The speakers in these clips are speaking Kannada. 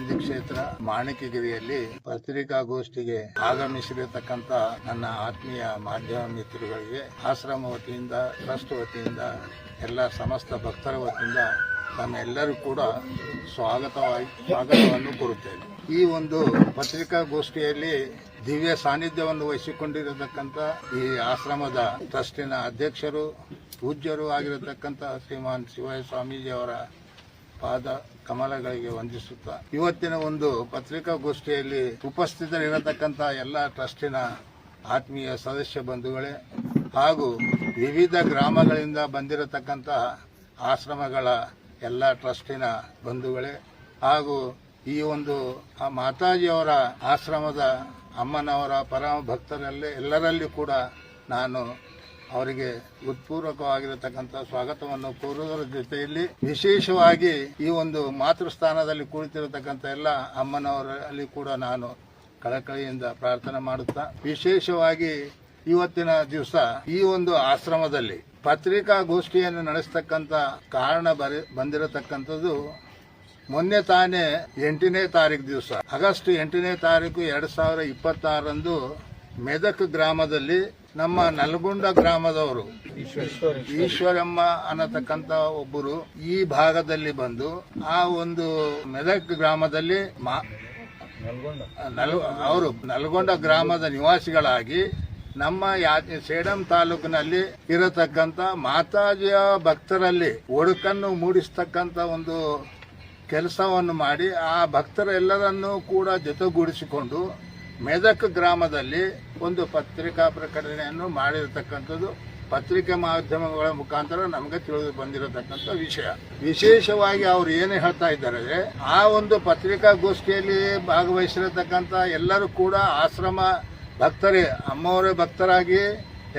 ಅಭಿವೃದ್ಧಿ ಕ್ಷೇತ್ರ ಮಾಣಿಕಗಿರಿಯಲ್ಲಿ ಪತ್ರಿಕಾಗೋಷ್ಠಿಗೆ ಆಗಮಿಸಿರತಕ್ಕಂತ ನನ್ನ ಆತ್ಮೀಯ ಮಾಧ್ಯಮ ಮಿತ್ರಗಳಿಗೆ ಆಶ್ರಮ ವತಿಯಿಂದ ಟ್ರಸ್ಟ್ ವತಿಯಿಂದ ಎಲ್ಲ ಸಮಸ್ತ ಭಕ್ತರ ವತಿಯಿಂದ ನಮ್ಮೆಲ್ಲರೂ ಕೂಡ ಸ್ವಾಗತವನ್ನು ಕೋರುತ್ತೇವೆ. ಈ ಒಂದು ಪತ್ರಿಕಾಗೋಷ್ಠಿಯಲ್ಲಿ ದಿವ್ಯ ಸಾನ್ನಿಧ್ಯವನ್ನು ವಹಿಸಿಕೊಂಡಿರತಕ್ಕಂಥ ಈ ಆಶ್ರಮದ ಟ್ರಸ್ಟಿನ ಅಧ್ಯಕ್ಷರು ಪೂಜ್ಯರು ಆಗಿರತಕ್ಕಂಥ ಶ್ರೀಮಾನ್ ಶಿವಯ್ಯ ಸ್ವಾಮೀಜಿಯವರ ಪಾದ ಕಮಲಗಳಿಗೆ ವಂದಿಸುತ್ತಾ ಇವತ್ತಿನ ಒಂದು ಪತ್ರಿಕಾಗೋಷ್ಠಿಯಲ್ಲಿ ಉಪಸ್ಥಿತರಿರತಕ್ಕಂಥ ಎಲ್ಲ ಟ್ರಸ್ಟಿನ ಆತ್ಮೀಯ ಸದಸ್ಯ ಬಂಧುಗಳೇ ಹಾಗೂ ವಿವಿಧ ಗ್ರಾಮಗಳಿಂದ ಬಂದಿರತಕ್ಕಂಥ ಆಶ್ರಮಗಳ ಎಲ್ಲ ಟ್ರಸ್ಟಿನ ಬಂಧುಗಳೇ ಹಾಗೂ ಈ ಒಂದು ಮಾತಾಜಿಯವರ ಆಶ್ರಮದ ಅಮ್ಮನವರ ಪರಮ ಭಕ್ತರಲ್ಲೇ ಎಲ್ಲರಲ್ಲಿ ಕೂಡ ನಾನು ಅವರಿಗೆ ಉತ್ಪೂರ್ವಕವಾಗಿರತಕ್ಕಂಥ ಸ್ವಾಗತವನ್ನು ಕೋರುವುದರ ಜೊತೆಯಲ್ಲಿ ವಿಶೇಷವಾಗಿ ಈ ಒಂದು ಮಾತೃಸ್ಥಾನದಲ್ಲಿ ಕುಳಿತಿರತಕ್ಕಂಥ ಎಲ್ಲ ಅಮ್ಮನವರಲ್ಲಿ ಕೂಡ ನಾನು ಕಳಕಳಿಯಿಂದ ಪ್ರಾರ್ಥನೆ ಮಾಡುತ್ತಾ ವಿಶೇಷವಾಗಿ ಇವತ್ತಿನ ದಿವಸ ಈ ಒಂದು ಆಶ್ರಮದಲ್ಲಿ ಪತ್ರಿಕಾಗೋಷ್ಠಿಯನ್ನು ನಡೆಸತಕ್ಕಂಥ ಕಾರಣ ಬಂದಿರತಕ್ಕಂಥದ್ದು ಮೊನ್ನೆ ತಾನೇ 8ನೇ ತಾರೀಕು ದಿವಸ ಆಗಸ್ಟ್ 8ನೇ ತಾರೀಕು 2026ರಂದು ಮೆದಕ್ ಗ್ರಾಮದಲ್ಲಿ ನಮ್ಮ ನಲ್ಗೊಂಡ ಗ್ರಾಮದವರು ಈಶ್ವರಮ್ಮ ಅನ್ನತಕ್ಕಂತ ಒಬ್ಬರು ಈ ಭಾಗದಲ್ಲಿ ಬಂದು ಆ ಒಂದು ಮೆದಕ್ ಗ್ರಾಮದಲ್ಲಿ ಅವರು ನಲ್ಗೊಂಡ ಗ್ರಾಮದ ನಿವಾಸಿಗಳಾಗಿ ನಮ್ಮ ಸೇಡಂ ತಾಲೂಕಿನಲ್ಲಿ ಇರತಕ್ಕಂತ ಮಾತಾಜಿಯ ಭಕ್ತರಲ್ಲಿ ಒಡಕನ್ನು ಮೂಡಿಸ್ತಕ್ಕಂತ ಒಂದು ಕೆಲಸವನ್ನು ಮಾಡಿ ಆ ಭಕ್ತರೆಲ್ಲರನ್ನೂ ಕೂಡ ಜೊತೆಗೂಡಿಸಿಕೊಂಡು ಮೆದಕ್ ಗ್ರಾಮದಲ್ಲಿ ಒಂದು ಪತ್ರಿಕಾ ಪ್ರಕಟಣೆಯನ್ನು ಮಾಡಿರತಕ್ಕಂಥದ್ದು ಪತ್ರಿಕೆ ಮಾಧ್ಯಮಗಳ ಮುಖಾಂತರ ನಮಗೆ ತಿಳಿದು ಬಂದಿರತಕ್ಕಂಥ ವಿಷಯ. ವಿಶೇಷವಾಗಿ ಅವರು ಏನು ಹೇಳ್ತಾ ಇದ್ದಾರೆ, ಆ ಒಂದು ಪತ್ರಿಕಾಗೋಷ್ಠಿಯಲ್ಲಿ ಭಾಗವಹಿಸಿರತಕ್ಕಂಥ ಎಲ್ಲರೂ ಕೂಡ ಆಶ್ರಮ ಭಕ್ತರೇ, ಅಮ್ಮವರೇ ಭಕ್ತರಾಗಿ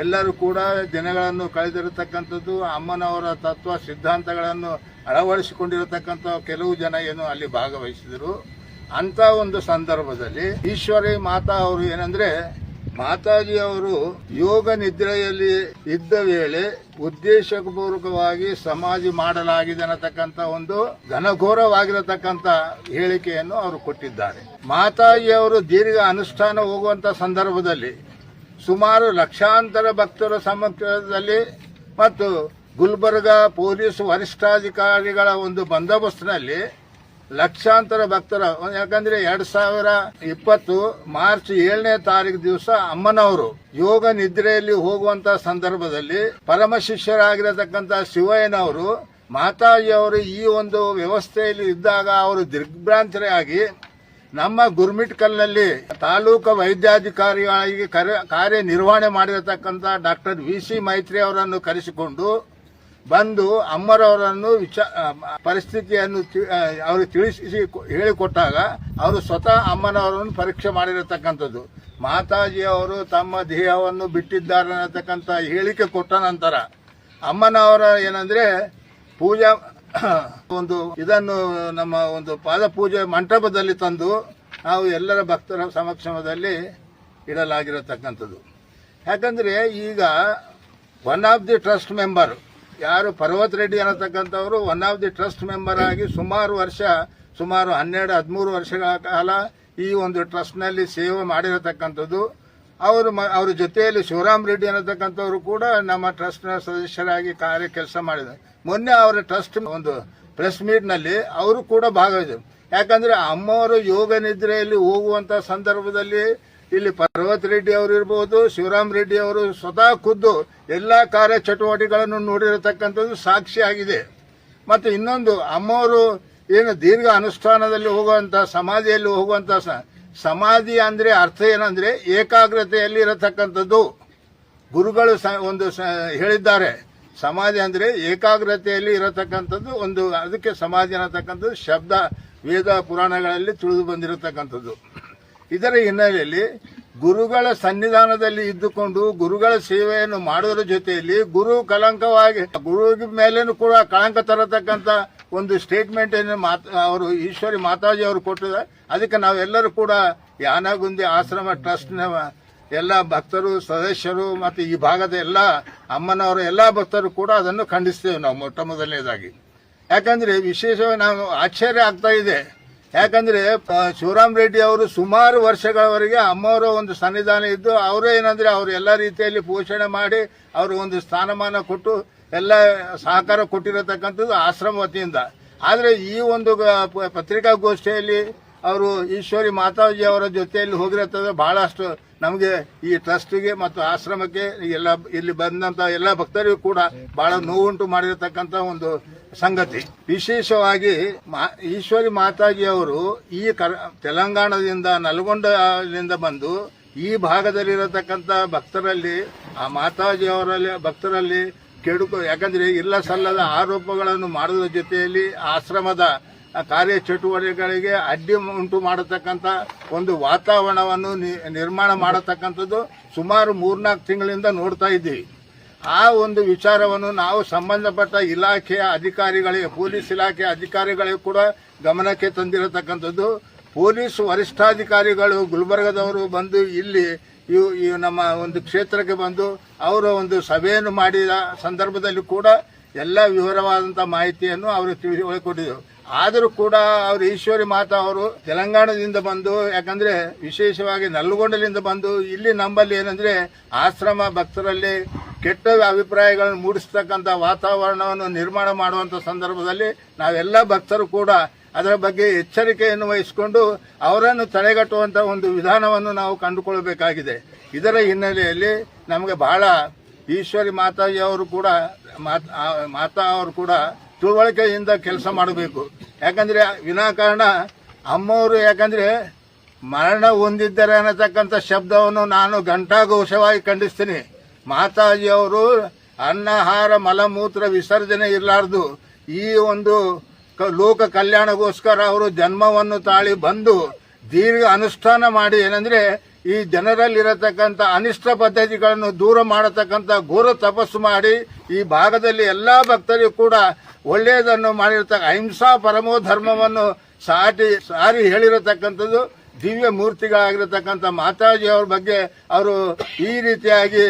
ಎಲ್ಲರೂ ಕೂಡ ದಿನಗಳನ್ನು ಕಳೆದಿರತಕ್ಕಂಥದ್ದು, ಅಮ್ಮನವರ ತತ್ವ ಸಿದ್ಧಾಂತಗಳನ್ನು ಅಳವಡಿಸಿಕೊಂಡಿರತಕ್ಕಂಥ ಕೆಲವು ಜನ ಏನು ಅಲ್ಲಿ ಭಾಗವಹಿಸಿದರು. ಅಂತ ಒಂದು ಸಂದರ್ಭದಲ್ಲಿ ಈಶ್ವರಿ ಮಾತಾ ಅವರು ಏನಂದ್ರೆ, ಮಾತಾಜಿ ಅವರು ಯೋಗ ನಿದ್ರೆಯಲ್ಲಿ ಇದ್ದ ವೇಳೆ ಉದ್ದೇಶಪೂರ್ವಕವಾಗಿ ಸಮಾಧಿ ಮಾಡಲಾಗಿದೆ ಅನ್ನತಕ್ಕಂಥ ಒಂದು ಘನಘೋರವಾಗಿರತಕ್ಕಂಥ ಹೇಳಿಕೆಯನ್ನು ಅವರು ಕೊಟ್ಟಿದ್ದಾರೆ. ಮಾತಾಜಿ ಅವರು ದೀರ್ಘ ಅನುಷ್ಠಾನ ಹೋಗುವಂತ ಸಂದರ್ಭದಲ್ಲಿ ಸುಮಾರು ಲಕ್ಷಾಂತರ ಭಕ್ತರ ಸಮ್ಮುಖದಲ್ಲಿ ಮತ್ತು ಗುಲ್ಬರ್ಗಾ ಪೊಲೀಸ್ ವರಿಷ್ಠಾಧಿಕಾರಿಗಳ ಒಂದು ಬಂದೋಬಸ್ತ್ನಲ್ಲಿ ಲಕ್ಷಾಂತರ ಭಕ್ತರ, ಯಾಕಂದ್ರೆ 2020 ಮಾರ್ಚ್ 7ನೇ ತಾರೀಕು ದಿವಸ ಅಮ್ಮನವರು ಯೋಗ ನಿದ್ರೆಯಲ್ಲಿ ಹೋಗುವಂತ ಸಂದರ್ಭದಲ್ಲಿ ಪರಮ ಶಿಷ್ಯರಾಗಿರತಕ್ಕಂತ ಶಿವಯ್ಯನವರು ಮಾತಾಜಿಯವರು ಈ ಒಂದು ವ್ಯವಸ್ಥೆಯಲ್ಲಿ ಇದ್ದಾಗ ಅವರು ದಿಗ್ಭ್ರಾಂತರಾಗಿ ನಮ್ಮ ಗುರ್ಮಿಟ್ಕಲ್ನಲ್ಲಿ ತಾಲೂಕು ವೈದ್ಯಾಧಿಕಾರಿಯಾಗಿ ಕಾರ್ಯನಿರ್ವಹಣೆ ಮಾಡಿರತಕ್ಕಂತ ಡಾಕ್ಟರ್ VC ಮೈತ್ರಿ ಅವರನ್ನು ಕರೆಸಿಕೊಂಡು ಬಂದು ಅಮ್ಮರವರನ್ನು ಪರಿಸ್ಥಿತಿಯನ್ನು ಅವರು ತಿಳಿಸಿ ಹೇಳಿಕೊಟ್ಟಾಗ ಅವರು ಸ್ವತಃ ಅಮ್ಮನವರನ್ನು ಪರೀಕ್ಷೆ ಮಾಡಿರತಕ್ಕಂಥದ್ದು. ಮಾತಾಜಿಯವರು ತಮ್ಮ ದೇಹವನ್ನು ಬಿಟ್ಟಿದ್ದಾರೆ ಅನ್ನತಕ್ಕಂಥ ಹೇಳಿಕೆ ಕೊಟ್ಟ ನಂತರ ಅಮ್ಮನವರ ಏನಂದ್ರೆ ಪೂಜಾ ಒಂದು ಇದನ್ನು ನಮ್ಮ ಒಂದು ಪಾದ ಪೂಜೆ ಮಂಟಪದಲ್ಲಿ ತಂದು ನಾವು ಎಲ್ಲರ ಭಕ್ತರ ಸಮಕ್ಷಮದಲ್ಲಿ ಇಡಲಾಗಿರತಕ್ಕಂಥದ್ದು. ಯಾಕಂದ್ರೆ ಈಗ one of the trust member ಯಾರು ಪರ್ವತ್ ರೆಡ್ಡಿ ಅನ್ನತಕ್ಕಂಥವರು one of the trust member ಆಗಿ ಸುಮಾರು 12-13 ವರ್ಷಗಳ ಕಾಲ ಈ ಒಂದು ಟ್ರಸ್ಟ್ನಲ್ಲಿ ಸೇವೆ ಮಾಡಿರತಕ್ಕಂಥದ್ದು. ಅವ್ರ ಜೊತೆಯಲ್ಲಿ ಶಿವರಾಮ್ ರೆಡ್ಡಿ ಅನ್ನತಕ್ಕಂಥವ್ರು ಕೂಡ ನಮ್ಮ ಟ್ರಸ್ಟ್ನ ಸದಸ್ಯರಾಗಿ ಕೆಲಸ ಮಾಡಿದ್ದಾರೆ. ಮೊನ್ನೆ ಅವರ ಟ್ರಸ್ಟ್ ಒಂದು ಪ್ರೆಸ್ ಮೀಟ್ನಲ್ಲಿ ಅವರು ಕೂಡ ಭಾಗವಹಿಸಿದರು. ಯಾಕಂದ್ರೆ ಅಮ್ಮವರು ಯೋಗ ನಿದ್ರೆಯಲ್ಲಿ ಹೋಗುವಂತ ಸಂದರ್ಭದಲ್ಲಿ ಇಲ್ಲಿ ಪರ್ವತ್ ರೆಡ್ಡಿ ಅವರು ಇರಬಹುದು, ಶಿವರಾಮ್ ರೆಡ್ಡಿ ಅವರು ಸ್ವತಃ ಖುದ್ದು ಎಲ್ಲಾ ಕಾರ್ಯ ಚಟುವಟಿಕೆಗಳನ್ನು ನೋಡಿರತಕ್ಕಂಥದ್ದು ಸಾಕ್ಷಿಯಾಗಿದೆ. ಮತ್ತು ಇನ್ನೊಂದು, ಅಮ್ಮವರು ಏನು ದೀರ್ಘ ಅನುಷ್ಠಾನದಲ್ಲಿ ಹೋಗುವಂತ ಸಮಾಧಿಯಲ್ಲಿ ಹೋಗುವಂತ ಸಮಾಧಿ ಅಂದ್ರೆ ಅರ್ಥ ಏನಂದ್ರೆ ಏಕಾಗ್ರತೆಯಲ್ಲಿ ಇರತಕ್ಕಂಥದ್ದು. ಗುರುಗಳು ಒಂದು ಹೇಳಿದ್ದಾರೆ, ಸಮಾಧಿ ಅಂದ್ರೆ ಏಕಾಗ್ರತೆಯಲ್ಲಿ ಇರತಕ್ಕಂಥದ್ದು ಒಂದು, ಅದಕ್ಕೆ ಸಮಾಧಿ ಅನ್ನತಕ್ಕಂಥದ್ದು ಶಬ್ದ ವೇದ ಪುರಾಣಗಳಲ್ಲಿ ತಿಳಿದು ಬಂದಿರತಕ್ಕಂಥದ್ದು. ಇದರ ಹಿನ್ನೆಲೆಯಲ್ಲಿ ಗುರುಗಳ ಸನ್ನಿಧಾನದಲ್ಲಿ ಇದ್ದುಕೊಂಡು ಗುರುಗಳ ಸೇವೆಯನ್ನು ಮಾಡುವುದರ ಜೊತೆಯಲ್ಲಿ ಗುರು ಕಳಂಕವಾಗಿ ಗುರು ಮೇಲೇನು ಕೂಡ ಕಳಂಕ ತರತಕ್ಕಂಥ ಒಂದು ಸ್ಟೇಟ್ಮೆಂಟ್ ಅವರು ಈಶ್ವರಿ ಮಾತಾಜಿ ಅವರು ಕೊಟ್ಟಿದ್ದಾರೆ. ಅದಕ್ಕೆ ನಾವೆಲ್ಲರೂ ಕೂಡ ಯಾನಗುಂದಿ ಆಶ್ರಮ ಟ್ರಸ್ಟ್ನ ಎಲ್ಲ ಭಕ್ತರು ಸದಸ್ಯರು ಮತ್ತು ಈ ಭಾಗದ ಎಲ್ಲ ಅಮ್ಮನವರ ಎಲ್ಲ ಭಕ್ತರು ಕೂಡ ಅದನ್ನು ಖಂಡಿಸ್ತೇವೆ ನಾವು ಮೊಟ್ಟ ಮೊದಲನೇದಾಗಿ. ಯಾಕಂದ್ರೆ ವಿಶೇಷವಾಗಿ ನಾವು ಆಶ್ಚರ್ಯ ಆಗ್ತಾ ಇದೆ, ಯಾಕಂದ್ರೆ ಶಿವರಾಮ್ ರೆಡ್ಡಿ ಅವರು ಸುಮಾರು ವರ್ಷಗಳವರೆಗೆ ಅಮ್ಮವರ ಒಂದು ಸನ್ನಿಧಾನ ಇದ್ದು ಅವರೇ ಏನಂದ್ರೆ ಅವರು ಎಲ್ಲ ರೀತಿಯಲ್ಲಿ ಪೋಷಣೆ ಮಾಡಿ ಅವರು ಒಂದು ಸ್ಥಾನಮಾನ ಕೊಟ್ಟು ಎಲ್ಲ ಸಹಕಾರ ಕೊಟ್ಟಿರತಕ್ಕಂಥದ್ದು ಆಶ್ರಮ ವತಿಯಿಂದ. ಆದರೆ ಈ ಒಂದು ಪತ್ರಿಕಾಗೋಷ್ಠಿಯಲ್ಲಿ ಅವರು ಈಶ್ವರಿ ಮಾತಾಜಿ ಅವರ ಜೊತೆಯಲ್ಲಿ ಹೋಗಿರತ್ತಂದ್ರೆ ಬಹಳಷ್ಟು ನಮಗೆ ಈ ಟ್ರಸ್ಟ್ಗೆ ಮತ್ತು ಆಶ್ರಮಕ್ಕೆ ಎಲ್ಲ ಇಲ್ಲಿ ಬಂದಂತ ಎಲ್ಲ ಭಕ್ತರಿಗೂ ಕೂಡ ಬಹಳ ನೋವುಂಟು ಮಾಡಿರತಕ್ಕಂತ ಒಂದು ಸಂಗತಿ. ವಿಶೇಷವಾಗಿ ಈಶ್ವರಿ ಮಾತಾಜಿ ಅವರು ಈ ತೆಲಂಗಾಣದಿಂದ ನಲ್ಗೊಂಡದಿಂದ ಬಂದು ಈ ಭಾಗದಲ್ಲಿರತಕ್ಕಂತ ಭಕ್ತರಲ್ಲಿ ಆ ಮಾತಾಜಿ ಅವರಲ್ಲಿ ಭಕ್ತರಲ್ಲಿ ಕೆಡುಕು, ಯಾಕಂದ್ರೆ ಇಲ್ಲ ಸಲ್ಲದ ಆರೋಪಗಳನ್ನು ಮಾಡುವುದರ ಜೊತೆಯಲ್ಲಿ ಆಶ್ರಮದ ಕಾರ್ಯಚಟುವಟಿಕೆಗಳಿಗೆ ಅಡ್ಡಿ ಉಂಟು ಮಾಡತಕ್ಕಂಥ ಒಂದು ವಾತಾವರಣವನ್ನು ನಿರ್ಮಾಣ ಮಾಡತಕ್ಕಂಥದ್ದು ಸುಮಾರು 3-4 ತಿಂಗಳಿಂದ ನೋಡ್ತಾ ಇದ್ದೀವಿ. ಆ ಒಂದು ವಿಚಾರವನ್ನು ನಾವು ಸಂಬಂಧಪಟ್ಟ ಇಲಾಖೆಯ ಅಧಿಕಾರಿಗಳಿಗೆ, ಪೊಲೀಸ್ ಇಲಾಖೆಯ ಅಧಿಕಾರಿಗಳಿಗೆ ಕೂಡ ಗಮನಕ್ಕೆ ತಂದಿರತಕ್ಕಂಥದ್ದು. ಪೊಲೀಸ್ ವರಿಷ್ಠಾಧಿಕಾರಿಗಳು ಗುಲ್ಬರ್ಗದವರು ಬಂದು ಇಲ್ಲಿ ನಮ್ಮ ಒಂದು ಕ್ಷೇತ್ರಕ್ಕೆ ಬಂದು ಅವರ ಒಂದು ಸಭೆಯನ್ನು ಮಾಡಿದ ಸಂದರ್ಭದಲ್ಲಿ ಕೂಡ ಎಲ್ಲ ವಿವರವಾದಂತಹ ಮಾಹಿತಿಯನ್ನು ಅವರು ತಿಳಿಸಿಕೊಟ್ಟಿದ್ದರು. ಆದರೂ ಕೂಡ ಅವರು ಈಶ್ವರಿ ಮಾತಾ ಅವರು ತೆಲಂಗಾಣದಿಂದ ಬಂದು, ಯಾಕಂದ್ರೆ ವಿಶೇಷವಾಗಿ ನಲ್ಲಗೊಂಡಲಿಂದ ಬಂದು ಇಲ್ಲಿ ನಮ್ಮಲ್ಲಿ ಏನಂದ್ರೆ ಆಶ್ರಮ ಭಕ್ತರಲ್ಲಿ ಕೆಟ್ಟ ಅಭಿಪ್ರಾಯಗಳನ್ನು ಮೂಡಿಸತಕ್ಕಂಥ ವಾತಾವರಣವನ್ನು ನಿರ್ಮಾಣ ಮಾಡುವಂತ ಸಂದರ್ಭದಲ್ಲಿ ನಾವೆಲ್ಲ ಭಕ್ತರು ಕೂಡ ಅದರ ಬಗ್ಗೆ ಎಚ್ಚರಿಕೆಯನ್ನು ವಹಿಸಿಕೊಂಡು ಅವರನ್ನು ತಡೆಗಟ್ಟುವಂತಹ ಒಂದು ವಿಧಾನವನ್ನು ನಾವು ಕಂಡುಕೊಳ್ಳಬೇಕಾಗಿದೆ. ಇದರ ಹಿನ್ನೆಲೆಯಲ್ಲಿ ನಮಗೆ ಬಹಳ ಈಶ್ವರಿ ಮಾತಾಜಿ ಅವರು ಕೂಡ ಮಾತಾ ಅವರು ಕೂಡ ತಿಳುವಳಿಕೆಯಿಂದ ಕೆಲಸ ಮಾಡಬೇಕು. ಯಾಕಂದ್ರೆ ವಿನಾಕಾರಣ ಅಮ್ಮವರು ಯಾಕಂದ್ರೆ ಮರಣ ಹೊಂದಿದ್ದಾರೆ ಅನ್ನತಕ್ಕಂಥ ಶಬ್ದವನ್ನು ನಾನು ಘಂಟಾಘೋಷವಾಗಿ ಖಂಡಿಸ್ತೀನಿ. ಮಾತಾಜಿ ಅವರು ಅನ್ನಹಾರ ಮಲಮೂತ್ರ ವಿಸರ್ಜನೆ ಇರಲಾರದು ಈ ಒಂದು ಲೋಕ ಕಲ್ಯಾಣಗೋಸ್ಕರ ಅವರು ಜನ್ಮವನ್ನು ತಾಳಿ ಬಂದು ದೀರ್ಘ ಅನುಷ್ಠಾನ ಮಾಡಿ ಏನಂದ್ರೆ ಈ ಜನರಲ್ಲಿರತಕ್ಕಂಥ ಅನಿಷ್ಟ ಪದ್ಧತಿಗಳನ್ನು ದೂರ ಮಾಡತಕ್ಕಂಥ ಘೋರ ತಪಸ್ಸು ಮಾಡಿ ಈ ಭಾಗದಲ್ಲಿ ಎಲ್ಲಾ ಭಕ್ತರಿಗೂ ಕೂಡ ಒಳ್ಳೆಯದನ್ನು ಮಾಡಿರತಕ್ಕ ಅಹಿಂಸಾ ಪರಮೋ ಧರ್ಮವನ್ನು ಸಾರಿ ಹೇಳಿರತಕ್ಕಂಥದ್ದು ದಿವ್ಯ ಮೂರ್ತಿಗಳಾಗಿರತಕ್ಕಂಥ ಮಾತಾಜಿ ಅವ್ರ ಬಗ್ಗೆ ಅವರು ಈ ರೀತಿಯಾಗಿ,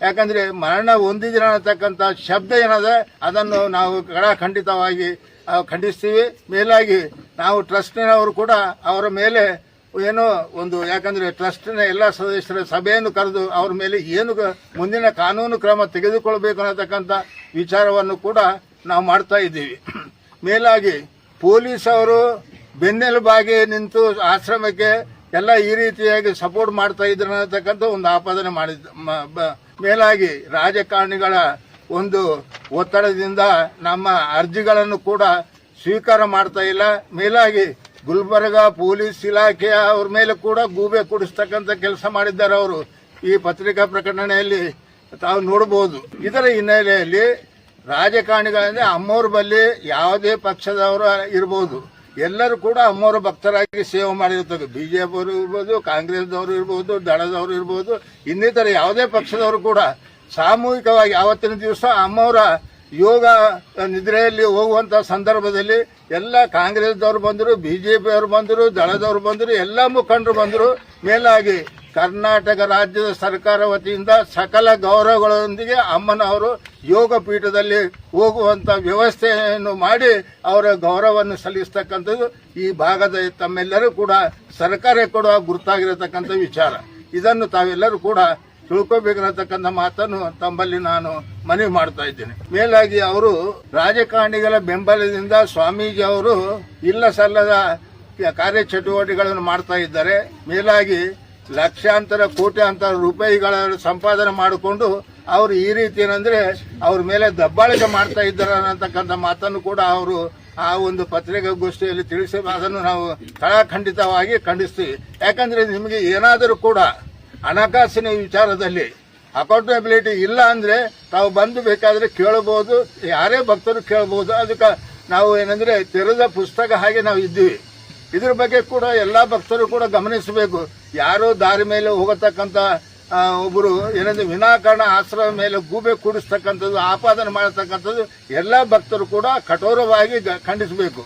ಯಾಕಂದ್ರೆ ಮರಣ ಹೊಂದಿದ್ರೆ ಅನ್ನತಕ್ಕಂಥ ಶಬ್ದ ಏನದೆ ಅದನ್ನು ನಾವು ಖಂಡಿತವಾಗಿ ಖಂಡಿಸ್ತೀವಿ. ಮೇಲಾಗಿ ನಾವು ಟ್ರಸ್ಟ್ನವರು ಕೂಡ ಅವರ ಮೇಲೆ ಏನೋ ಒಂದು, ಯಾಕಂದ್ರೆ ಟ್ರಸ್ಟ್ನ ಎಲ್ಲ ಸದಸ್ಯರ ಸಭೆಯನ್ನು ಕರೆದು ಅವ್ರ ಮೇಲೆ ಏನು ಮುಂದಿನ ಕಾನೂನು ಕ್ರಮ ತೆಗೆದುಕೊಳ್ಬೇಕು ಅನ್ನತಕ್ಕಂಥ ವಿಚಾರವನ್ನು ಕೂಡ ನಾವು ಮಾಡ್ತಾ ಇದ್ದೀವಿ. ಮೇಲಾಗಿ ಪೊಲೀಸ್ ಅವರು ಬೆನ್ನೆಲುಬಾಗಿ ನಿಂತು ಆಶ್ರಮಕ್ಕೆ ಎಲ್ಲ ಈ ರೀತಿಯಾಗಿ ಸಪೋರ್ಟ್ ಮಾಡ್ತಾ ಇದ್ರು ಅನ್ನತಕ್ಕಂಥ ಒಂದು ಆಪಾದನೆ ಮಾಡಿದ. ಮೇಲಾಗಿ ರಾಜಕಾರಣಿಗಳ ಒಂದು ಒತ್ತಡದಿಂದ ನಮ್ಮ ಅರ್ಜಿಗಳನ್ನು ಕೂಡ ಸ್ವೀಕಾರ ಮಾಡ್ತಾ ಇಲ್ಲ. ಮೇಲಾಗಿ ಗುಲ್ಬರ್ಗ ಪೊಲೀಸ್ ಇಲಾಖೆಯ ಅವ್ರ ಮೇಲೆ ಕೂಡ ಗೂಬೆ ಕೂಡಿಸ್ತಕ್ಕಂಥ ಕೆಲಸ ಮಾಡಿದ್ದಾರೆ ಅವರು. ಈ ಪತ್ರಿಕಾ ಪ್ರಕಟಣೆಯಲ್ಲಿ ತಾವು ನೋಡಬಹುದು. ಇದರ ಹಿನ್ನೆಲೆಯಲ್ಲಿ ರಾಜಕಾರಣಿಗಳಂದ್ರೆ ಅಮ್ಮವ್ರ ಬಳಿ ಯಾವುದೇ ಪಕ್ಷದವರು ಇರಬಹುದು, ಎಲ್ಲರೂ ಕೂಡ ಅಮ್ಮವರ ಭಕ್ತರಾಗಿ ಸೇವೆ ಮಾಡಿರುತ್ತದೆ. ಬಿಜೆಪಿ ಅವರು ಇರ್ಬೋದು, ಕಾಂಗ್ರೆಸ್ದವರು ಇರ್ಬೋದು, ದಳದವರು ಇರ್ಬೋದು, ಇನ್ನಿತರ ಯಾವುದೇ ಪಕ್ಷದವರು ಕೂಡ ಸಾಮೂಹಿಕವಾಗಿ ಆವತ್ತಿನ ದಿವಸ ಅಮ್ಮವರ ಯೋಗ ನಿದ್ರೆಯಲ್ಲಿ ಹೋಗುವಂತ ಸಂದರ್ಭದಲ್ಲಿ ಎಲ್ಲ ಕಾಂಗ್ರೆಸ್ದವರು ಬಂದರು, ಬಿಜೆಪಿಯವರು ಬಂದರು, ದಳದವರು ಬಂದರು, ಎಲ್ಲ ಮುಖಂಡರು ಬಂದರು. ಮೇಲಾಗಿ ಕರ್ನಾಟಕ ರಾಜ್ಯದ ಸರ್ಕಾರ ವತಿಯಿಂದ ಸಕಲ ಗೌರವಗಳೊಂದಿಗೆ ಅಮ್ಮನವರು ಯೋಗ ಪೀಠದಲ್ಲಿ ಹೋಗುವಂತ ವ್ಯವಸ್ಥೆಯನ್ನು ಮಾಡಿ ಅವರ ಗೌರವವನ್ನು ಸಲ್ಲಿಸತಕ್ಕಂಥದ್ದು ಈ ಭಾಗದ ತಮ್ಮೆಲ್ಲರೂ ಕೂಡ ಸರ್ಕಾರ ಕೊಡುವ ಗುರುತಾಗಿರತಕ್ಕಂಥ ವಿಚಾರ. ಇದನ್ನು ತಾವೆಲ್ಲರೂ ಕೂಡ ತಿಳ್ಕೋಬೇಕನ್ನತಕ್ಕಂಥ ಮಾತನ್ನು ತಮ್ಮಲ್ಲಿ ನಾನು ಮನವಿ ಮಾಡ್ತಾ ಇದ್ದೇನೆ. ಮೇಲಾಗಿ ಅವರು ರಾಜಕಾರಣಿಗಳ ಬೆಂಬಲದಿಂದ ಸ್ವಾಮೀಜಿ ಅವರು ಇಲ್ಲ ಸಲ್ಲದ ಕಾರ್ಯಚಟುವಟಿಕೆಗಳನ್ನು ಮಾಡ್ತಾ ಇದ್ದಾರೆ. ಮೇಲಾಗಿ ಲಕ್ಷಾಂತರ ಕೋಟ್ಯಾಂತರ ರೂಪಾಯಿಗಳ ಸಂಪಾದನೆ ಮಾಡಿಕೊಂಡು ಅವರು ಈ ರೀತಿ ಏನಂದ್ರೆ ಅವ್ರ ಮೇಲೆ ದಬ್ಬಾಳಿಕೆ ಮಾಡ್ತಾ ಇದ್ದಾರೆ ಅನ್ನತಕ್ಕಂಥ ಮಾತನ್ನು ಕೂಡ ಅವರು ಆ ಒಂದು ಪತ್ರಿಕಾಗೋಷ್ಠಿಯಲ್ಲಿ ತಿಳಿಸಿ ಅದನ್ನು ನಾವು ಖಂಡಿತವಾಗಿ ಖಂಡಿಸ್ತೀವಿ. ಯಾಕಂದ್ರೆ ನಿಮಗೆ ಏನಾದರೂ ಕೂಡ ಹಣಕಾಸಿನ ವಿಚಾರದಲ್ಲಿ ಅಕೌಂಟಬಿಲಿಟಿ ಇಲ್ಲ ಅಂದ್ರೆ ತಾವು ಬಂದು ಬೇಕಾದ್ರೆ ಕೇಳಬಹುದು, ಯಾರೇ ಭಕ್ತರು ಕೇಳಬಹುದು. ಅದಕ್ಕೆ ನಾವು ಏನಂದ್ರೆ ತೆರೆದ ಪುಸ್ತಕ ಹಾಗೆ ನಾವು ಇದ್ದೀವಿ. ಇದ್ರ ಬಗ್ಗೆ ಕೂಡ ಎಲ್ಲಾ ಭಕ್ತರು ಕೂಡ ಗಮನಿಸಬೇಕು. ಯಾರೋ ದಾರಿ ಮೇಲೆ ಹೋಗತಕ್ಕಂತ ಒಬ್ಬರು ಏನಂದ್ರೆ ವಿನಾಕಾರಣ ಆಶ್ರಮ ಮೇಲೆ ಗೂಬೆ ಕೂಡಿಸ್ತಕ್ಕಂಥದ್ದು, ಆಪಾದನೆ ಮಾಡತಕ್ಕಂಥದ್ದು ಎಲ್ಲಾ ಭಕ್ತರು ಕೂಡ ಕಠೋರವಾಗಿ ಖಂಡಿಸಬೇಕು.